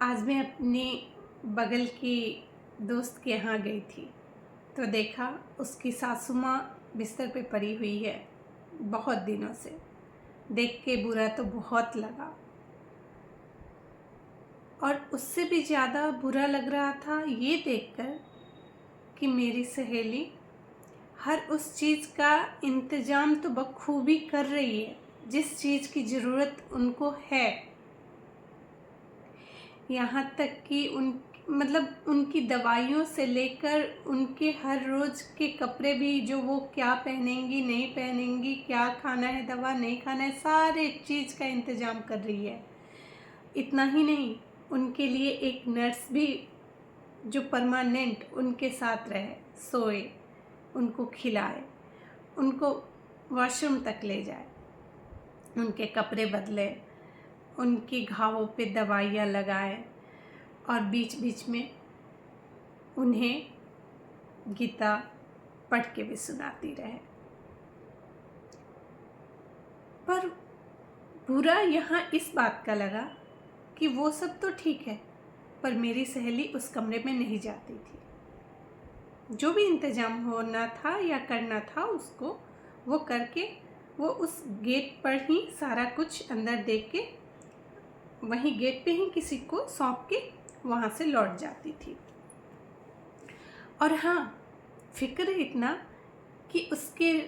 आज मैं अपने बगल की दोस्त के यहाँ गई थी तो देखा उसकी सासू माँ बिस्तर पे पड़ी हुई है बहुत दिनों से। देख के बुरा तो बहुत लगा और उससे भी ज़्यादा बुरा लग रहा था ये देखकर कि मेरी सहेली हर उस चीज़ का इंतज़ाम तो बखूबी कर रही है जिस चीज़ की ज़रूरत उनको है। यहाँ तक कि उनकी दवाइयों से लेकर उनके हर रोज़ के कपड़े भी, जो वो क्या पहनेंगी नहीं पहनेंगी, क्या खाना है दवा नहीं खाना है, सारे चीज़ का इंतज़ाम कर रही है। इतना ही नहीं, उनके लिए एक नर्स भी जो परमानेंट उनके साथ रहे, सोए, उनको खिलाए, उनको वॉशरूम तक ले जाए, उनके कपड़े बदले, उनके घावों पे दवाइयाँ लगाए और बीच बीच में उन्हें गीता पढ़ के भी सुनाती रहे। पर बुरा यहाँ इस बात का लगा कि वो सब तो ठीक है, पर मेरी सहेली उस कमरे में नहीं जाती थी। जो भी इंतज़ाम होना था या करना था उसको वो करके वो उस गेट पर ही सारा कुछ अंदर देख के वहीं गेट पे ही किसी को सौंप के वहाँ से लौट जाती थी। और हाँ, फिक्र इतना कि उसके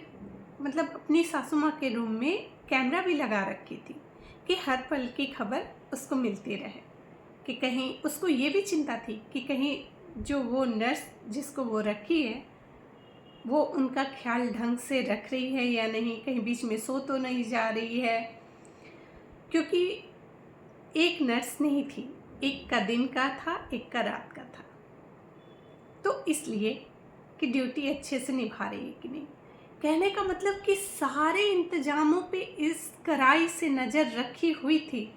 अपनी सासू माँ के रूम में कैमरा भी लगा रखी थी कि हर पल की खबर उसको मिलती रहे, कि कहीं उसको ये भी चिंता थी कि कहीं जो वो नर्स जिसको वो रखी है वो उनका ख्याल ढंग से रख रही है या नहीं, कहीं बीच में सो तो नहीं जा रही है। क्योंकि एक नर्स नहीं थी, एक का दिन का था, एक का रात का था। तो इसलिए कि ड्यूटी अच्छे से निभा रही है कि नहीं। कहने का मतलब कि सारे इंतजामों पे इस कड़ाई से नज़र रखी हुई थी,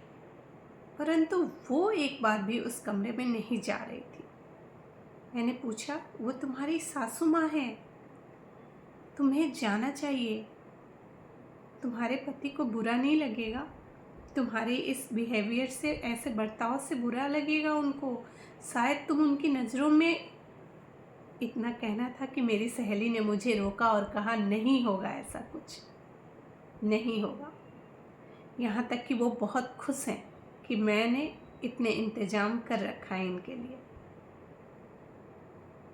परंतु वो एक बार भी उस कमरे में नहीं जा रही थी। मैंने पूछा, वो तुम्हारी सासू माँ है, तुम्हें जाना चाहिए, तुम्हारे पति को बुरा नहीं लगेगा, तुम्हारे इस बिहेवियर से, ऐसे बर्ताव से बुरा लगेगा उनको, शायद तुम उनकी नज़रों में। इतना कहना था कि मेरी सहेली ने मुझे रोका और कहा, नहीं होगा, ऐसा कुछ नहीं होगा। यहाँ तक कि वो बहुत खुश हैं कि मैंने इतने इंतज़ाम कर रखा है इनके लिए।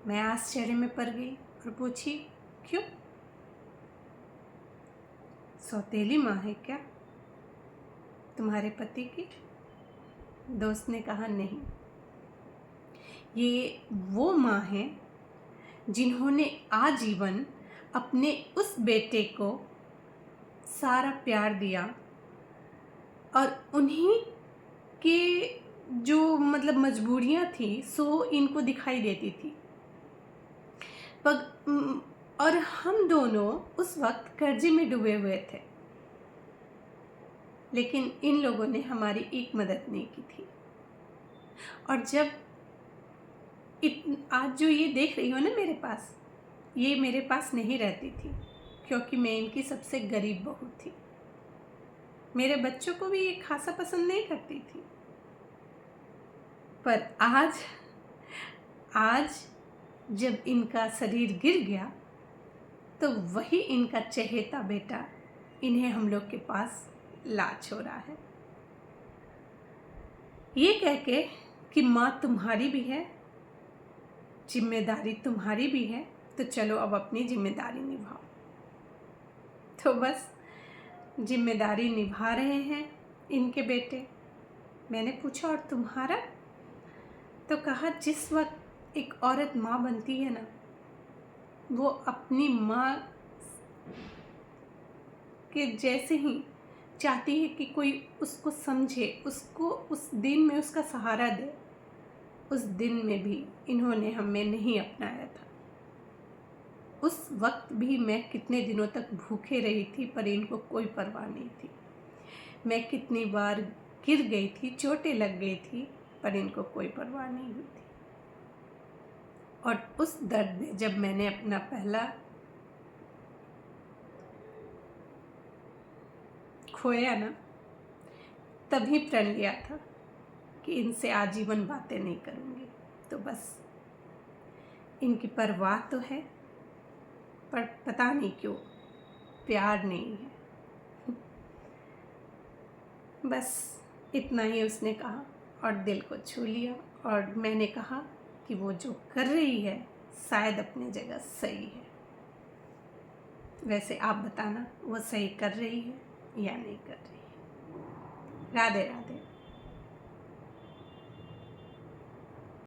मैं आश्चर्य में पड़ गई और पूछी, क्यों, सौतेली माँ है क्या तुम्हारे पति की? दोस्त ने कहा, नहीं, ये वो माँ है जिन्होंने आजीवन अपने उस बेटे को सारा प्यार दिया और उन्हीं के जो मजबूरियाँ थी सो इनको दिखाई देती थी। और हम दोनों उस वक्त कर्जे में डूबे हुए थे, लेकिन इन लोगों ने हमारी एक मदद नहीं की थी। और जब आज जो ये देख रही हो ना मेरे पास, ये मेरे पास नहीं रहती थी क्योंकि मैं इनकी सबसे गरीब बहू थी। मेरे बच्चों को भी ये खासा पसंद नहीं करती थी। पर आज जब इनका शरीर गिर गया तो वही इनका चहेता बेटा इन्हें हम लोग के पास ला छोड़ा है, ये कह के कि माँ तुम्हारी भी है, जिम्मेदारी तुम्हारी भी है, तो चलो अब अपनी जिम्मेदारी निभाओ। तो बस जिम्मेदारी निभा रहे हैं इनके बेटे। मैंने पूछा, और तुम्हारा? तो कहा, जिस वक्त एक औरत माँ बनती है ना, वो अपनी माँ के जैसे ही चाहती है कि कोई उसको समझे, उसको उस दिन में उसका सहारा दे। उस दिन में भी इन्होंने हमें नहीं अपनाया था। उस वक्त भी मैं कितने दिनों तक भूखे रही थी, पर इनको कोई परवाह नहीं थी। मैं कितनी बार गिर गई थी, चोटें लग गई थी, पर इनको कोई परवाह नहीं हुई थी। और उस दर्द में जब मैंने अपना पहला खोया ना, तभी प्रण लिया था कि इनसे आजीवन बातें नहीं करूँगी। तो बस इनकी परवाह तो है, पर पता नहीं क्यों प्यार नहीं है। बस इतना ही उसने कहा और दिल को छू लिया। और मैंने कहा कि वो जो कर रही है शायद अपनी जगह सही है। वैसे आप बताना वो सही कर रही है या नहीं कर रही है। राधे राधे।